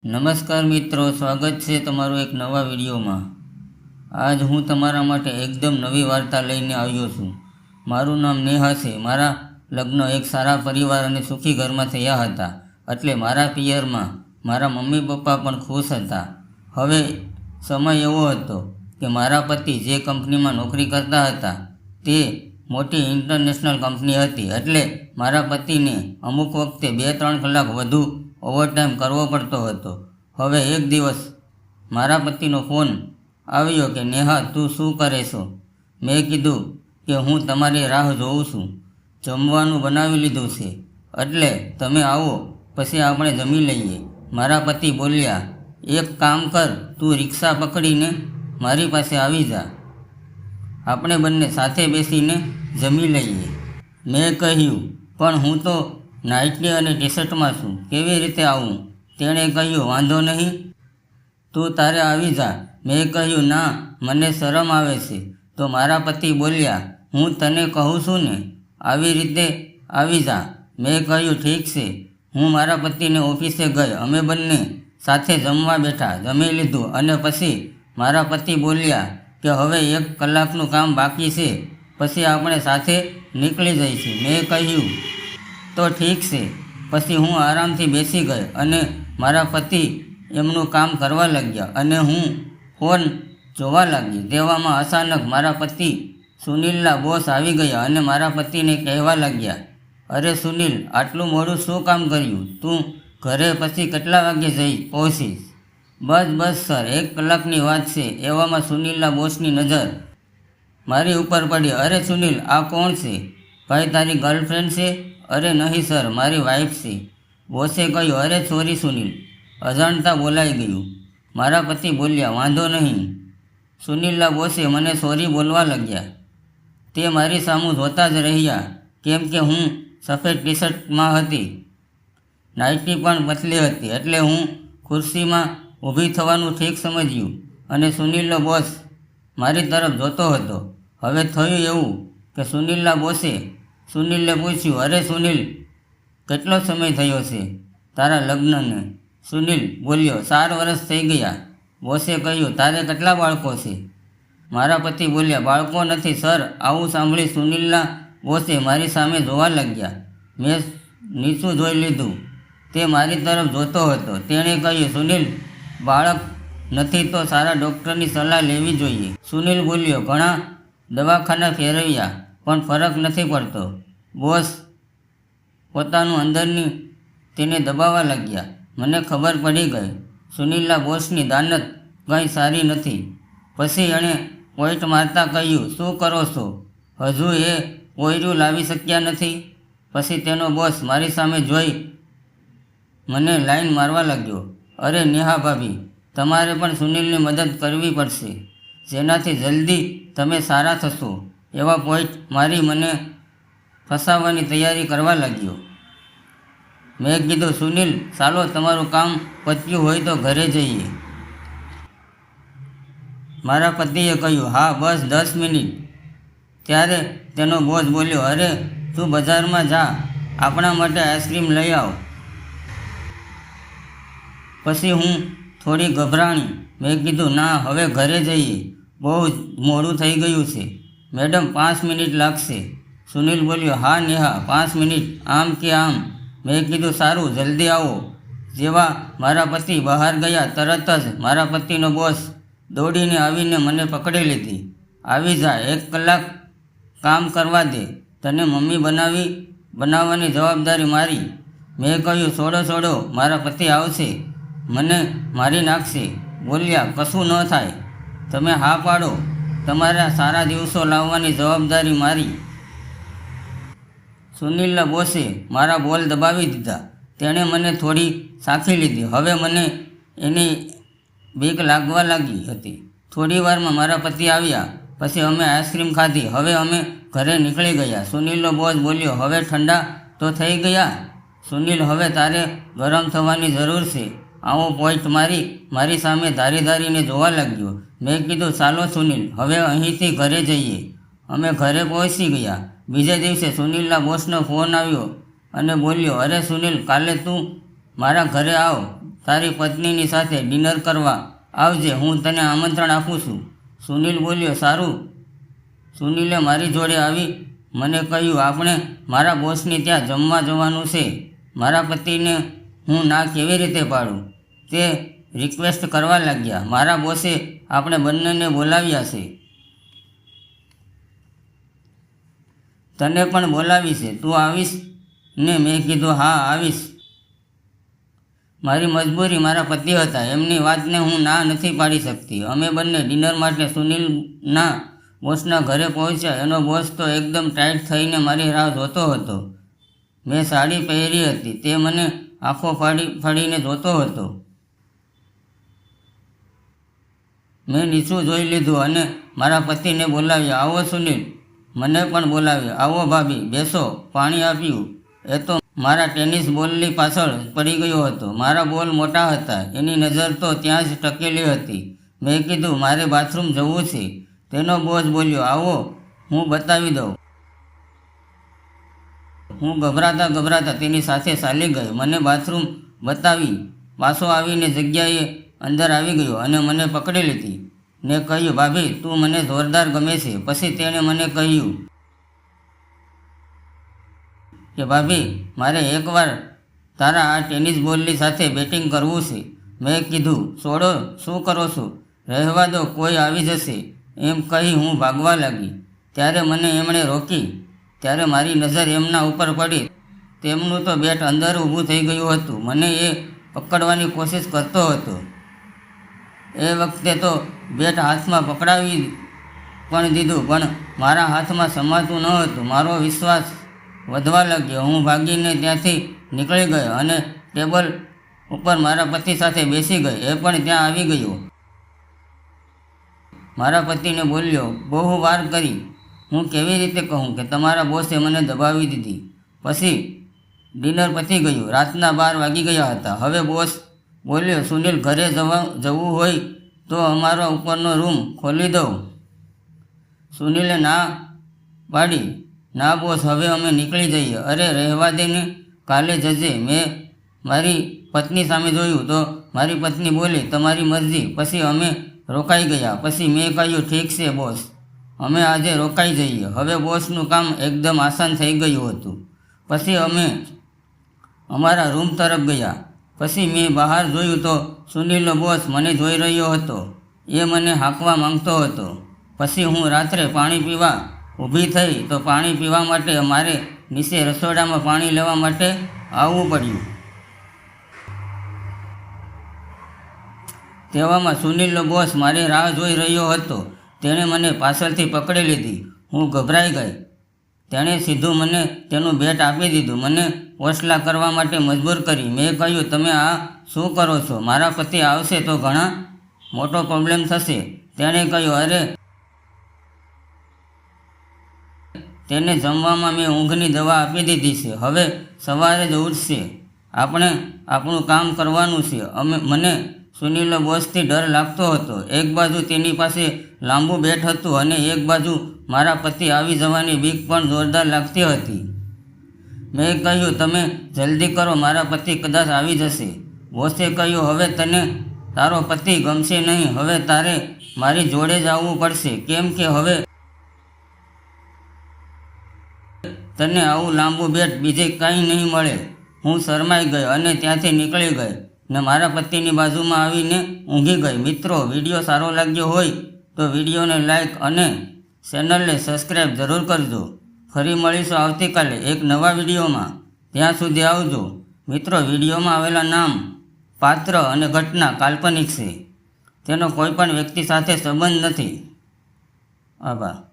નમસ્કાર મિત્રો, સ્વાગત છે તમારું એક નવા વિડીયોમાં। આજ હું તમારા માટે એકદમ નવી વાર્તા લઈને આવ્યો છું। મારું નામ નેહા છે। મારા લગ્ન એક સારા પરિવાર અને સુખી ઘરમાં થયા હતા, એટલે મારા પિયરમાં મારા મમ્મી પપ્પા પણ ખુશ હતા। હવે સમય એવો હતો કે મારા પતિ જે કંપનીમાં નોકરી કરતા હતા તે મોટી ઇન્ટરનેશનલ કંપની હતી, એટલે મારા પતિને અમુક વખતે 2-3 કલાક વધુ ઓવરટાઈમ કરવો પડતો હતો। હવે એક દિવસ મારા પતિનો ફોન આવ્યો કે નેહા, તું શું કરે છો? મેં કીધું કે હું તમારી રાહ જોઉં છું, જમવાનું બનાવી લીધું છે, એટલે તમે આવો પછી આપણે જમી લઈએ। મારા પતિ બોલ્યા, એક કામ કર, તું રિક્ષા પકડીને મારી પાસે આવી જા, આપણે બંને સાથે બેસીને જમી લઈએ। મેં કહ્યું, પણ હું તો નાઇટી અને ટી શર્ટમાં છું, કેવી રીતે આવું? તેણે કહ્યું, વાંધો નહીં, તું તારે આવી જા। મેં કહ્યું, ના, મને શરમ આવે છે। તો મારા પતિ બોલ્યા, હું તને કહું છું ને, આવી રીતે આવી જા। મેં કહ્યું, ઠીક છે। હું મારા પતિને ઓફિસે ગઈ, અમે બંને સાથે જમવા બેઠા, જમી લીધું અને પછી મારા પતિ બોલ્યા કે હવે 1 કલાકનું કામ બાકી છે, પછી આપણે સાથે નીકળી જઈશું। મેં કહ્યું, તો ઠીક છે। પછી હું આરામથી બેસી ગઈ અને મારા પતિ એમનું કામ કરવા લાગ્યા અને હું ફોન જોવા લાગી। તેવામાં અચાનક મારા પતિ સુનિલના બોસ આવી ગયા અને મારા પતિને કહેવા લાગ્યા, અરે સુનિલ, આટલું મોડું શું કામ કર્યું? તું ઘરે પછી કેટલા વાગે પહોંચીશ? બસ સર, 1 કલાકની વાત છે। એવામાં સુનિલના બોસની નજર મારી ઉપર પડી। અરે સુનિલ, આ કોણ છે? ભાઈ, તારી ગર્લફ્રેન્ડ છે? અરે નહીં સર, મારી વાઈફ છે। બોસે કહ્યું, અરે સોરી સુનિલ, અજાણતા બોલાઈ ગયું। મારા પતિ બોલ્યા, વાંધો નહીં। સુનિલના બોસે મને સોરી બોલવા લાગ્યા। તે મારી સામું જોતા જ રહ્યા, કેમ કે હું સફેદ ટી શર્ટમાં હતી, નાઇટી પણ પતલી હતી, એટલે હું ખુરશીમાં ઊભી થવાનું ઠીક સમજ્યું અને સુનિલનો બોસ મારી તરફ જોતો હતો। હવે થયું એવું કે સુનિલના બોસે સુનિલને પૂછ્યું, અરે સુનિલ, કેટલો સમય થયો છે તારા લગ્નને? સુનિલ બોલ્યો, 4 વર્ષ થઈ ગયા। બોસે કહ્યું, તારે કેટલા બાળકો છે? મારા પતિ બોલ્યા, બાળકો નથી સર। આવું સાંભળી સુનિલના બોસે મારી સામે જોવા લાગ્યા। મેં નીચું જોઈ લીધું, તે મારી તરફ જોતો હતો। તેણે કહ્યું, સુનિલ, બાળક નથી તો સારા ડૉક્ટરની સલાહ લેવી જોઈએ। સુનિલ બોલ્યો, ઘણા દવાખાના ફેરવ્યા પણ ફરક નથી પડતો। બોસ પોતાનું અંદરની તેને દબાવવા લાગ્યા। મને ખબર પડી ગઈ, સુનિલના બોસની દાનત કંઈ સારી નથી। પછી એણે પોઈન્ટ મારતા કહ્યું, શું કરો છો? હજુ એ પોયરું લાવી શક્યા નથી? પછી તેનો બોસ મારી સામે જોઈ મને લાઈન મારવા લાગ્યો, અરે નેહા ભાભી, તમારે પણ સુનિલની મદદ કરવી પડશે, જેનાથી જલ્દી તમે સારા થશો। એવા પોઈન્ટ મારી મને ફસાવવાની તૈયારી કરવા લાગ્યો। મેં કીધું, સુનિલ, ચાલો, તમારું કામ પત્યું હોય તો ઘરે જઈએ। મારા પતિએ કહ્યું, હા, બસ 10 મિનિટ। ત્યારે તેનો બોસ બોલ્યો, અરે તું બજારમાં જા, આપણા માટે આઈસ્ક્રીમ લઈ આવ। પછી હું થોડી ગભરાણી। મેં કીધું, ના, હવે ઘરે જઈએ, બહુ મોડું થઈ ગયું છે। મેડમ, 5 મિનિટ લાગશે। સુનિલ બોલ્યો, હા નેહા, 5 મિનિટ, આમ કે આમ। મેં કીધું, સારું, જલ્દી આવો। જેવા મારા પતિ બહાર ગયા, તરત જ મારા પતિનો બોસ દોડીને આવીને મને પકડી લીધી। આવી જા, 1 કલાક કામ કરવા દે, તને મમ્મી બનાવવાની જવાબદારી મારી। મેં કહ્યું, છોડો, મારા પતિ આવશે, મને મારી નાખશે। બોલ્યા, કશું ન થાય, તમે હા પાડો, તમારા સારા દિવસો લાવવાની જવાબદારી મારી। સુનિલના બોસે મારા બોલ દબાવી દીધા। તેણે મને થોડી સાંખી લીધી। હવે મને એની બીક લાગવા લાગી હતી। થોડી વારમાં મારા પતિ આવ્યા, પછી અમે આઈસ્ક્રીમ ખાધી। હવે અમે ઘરે નીકળી ગયા। સુનિલનો બોસ બોલ્યો, હવે ઠંડા તો થઈ ગયા? સુનિલ, હવે તારે ગરમ થવાની જરૂર છે। આવો પોઈન્ટ મારી સામે ધારીને જોવા લાગ્યો। મેં કીધું, ચાલો સુનિલ, હવે અહીંથી ઘરે જઈએ। અમે ઘરે પહોંચી ગયા। બીજે દિવસે સુનિલના બોસનો ફોન આવ્યો અને બોલ્યો, અરે સુનિલ, કાલે તું મારા ઘરે આવ, તારી પત્નીની સાથે ડિનર કરવા આવજે, હું તને આમંત્રણ આપું છું. સુનિલ બોલ્યો, સારું. સુનિલે મારી જોડે આવી મને કહ્યું, આપણે મારા બોસની ત્યાં જમવા જવાનું છે. મારા પતિને હું ના કેવી રીતે પાડું તે રિક્વેસ્ટ કરવા લાગ્યા. મારા બોસે આપણે બંનેને બોલાવ્યા છે. તને પણ બોલાવી છે, તું આવીશ ને? મેં કીધું, હા આવીશ. મારી મજબૂરી મારા પતિ હતા, એમની વાતને હું ના નથી પાડી શકતી. અમે બંને ડિનર માટે સુનિલના બોસના ઘરે પહોંચ્યા. એનો બોસ તો એકદમ ટાઈટ થઈને મારી રાહ જોતો હતો. મેં સાડી પહેરી હતી, તે મને આંખો ફાડીને જોતો હતો. મેં નીચું જોઈ લીધું અને મારા પતિને બોલાવ્યા, આવો સુનિલ. મને પણ બોલાવ્યો, આવો ભાભી, બેસો, પાણી આપ્યું. એ તો મારા ટેનિસ બોલની પાછળ પડી ગયો હતો. મારા બોલ મોટા હતા, એની નજર તો ત્યાં જ ટકેલી હતી. મેં કીધું, મારે બાથરૂમ જવું છે. તેનો બોસ બોલ્યો, આવો, હું બતાવી દઉં. હું ગભરાતા તેની સાથે ચાલી ગઈ. મને બાથરૂમ બતાવી. પાછો આવીને જગ્યાએ અંદર આવી ગયો અને મને પકડી લીધી ને કહ્યું, ભાભી, તું મને જોરદાર ગમે છે. પછી તેણે મને કહ્યું કે ભાભી, મારે એકવાર તારા આ ટેનિસ બોલની સાથે બેટિંગ કરવું છે. મેં કીધું, છોડો, શું કરો છો? રહેવા દો, કોઈ આવી જશે, એમ કહી હું ભાગવા લાગી. ત્યારે મને એમણે રોકી. ત્યારે મારી નજર એમના ઉપર પડી. તેમનું તો બેટ અંદર ઊભું થઈ ગયું હતું. મને એ પકડવાની કોશિશ કરતો હતો. એ વખતે તો બેટ હાથમાં પકડાવી પણ દીધું, પણ મારા હાથમાં સમાતું ન હતું. મારો વિશ્વાસ વધવા લાગ્યો. હું ભાગીને ત્યાંથી નીકળી ગયો અને ટેબલ ઉપર મારા પતિ સાથે બેસી ગઈ. એ પણ ત્યાં આવી ગયો. મારા પતિને બોલ્યો, બહુ વાર કરી. હું કેવી રીતે કહું કે તમારા બોસે મને દબાવી દીધી. પછી ડિનર પતી ગયું. રાતના 12 વાગી ગયા હતા. હવે બોસ બોલ્યો, સુનિલ, ઘરે જવું હોય તો અમારો ઉપરનો રૂમ ખોલી દઉં. સુનિલે ના પાડી, ના બોસ, હવે અમે નીકળી જઈએ. અરે રહેવા દે ને, કાલે જજે. મેં મારી પત્ની સામે જોયું તો મારી પત્ની બોલી, તમારી મરજી. પછી અમે રોકાઈ ગયા. પછી મેં કહ્યું, ઠીક છે બોસ, અમે આજે રોકાઈ જઈએ. હવે બોસનું કામ એકદમ આસાન થઈ ગયું હતું. પછી અમે અમારા રૂમ તરફ ગયા. પછી મેં બહાર જોયું તો સુનિલનો બોસ મને જોઈ રહ્યો હતો. એ મને હાંકવા માંગતો હતો. પછી હું રાત્રે પાણી પીવા ઊભી થઈ તો પાણી પીવા માટે મારે નીચે રસોડામાં પાણી લેવા માટે આવવું પડ્યું. તેવામાં સુનિલનો બોસ મારી રાહ જોઈ રહ્યો હતો. તેણે મને પાછળથી પકડી લીધી. હું ગભરાઈ ગઈ. તેણે સીધું મને તેનું બેટ આપી દીધું. મને ઓસલા કરવા માટે મજબૂર કરી. મેં કહ્યું, તમે આ શું કરો છો? મારા પતિ આવશે તો ઘણા મોટો પ્રોબ્લેમ થશે. તેણે કહ્યું, અરે, તેને જમવામાં મેં ઊંઘની દવા આપી દીધી છે. હવે સવારે જ ઉઠશે. આપણે આપણું કામ કરવાનું છે. મને સુનિલનો બોસથી ડર લાગતો હતો. એક બાજુ તેની પાસે લાંબુ બેટ હતું અને એક બાજુ મારા પતિ આવી જવાની બીક પણ જોરદાર લાગતી હતી. મેં કહ્યું, તમે જલ્દી કરો, મારા પતિ કદાચ આવી જશે. બોસે કહ્યું, હવે તને તારો પતિ ગમશે નહીં. હવે તારે મારી જોડે જ આવવું પડશે, કેમ કે હવે તને આવું લાંબુ બેટ બીજે કાંઈ નહીં મળે. હું શરમાઈ ગઈ અને ત્યાંથી નીકળી ગઈ ને મારા પતિની બાજુમાં આવીને ઊંઘી ગઈ. મિત્રો, વિડીયો સારો લાગ્યો હોય તો વિડીયોને લાઈક અને ચેનલને સબસ્ક્રાઈબ જરૂર કરજો. ફરી મળીશું આવતીકાલે એક નવા વિડીયોમાં. ત્યાં સુધી આવજો. મિત્રો, વિડીયોમાં આવેલા નામ, પાત્ર અને ઘટના કાલ્પનિક છે. તેનો કોઈ પણ વ્યક્તિ સાથે સંબંધ નથી. આભાર.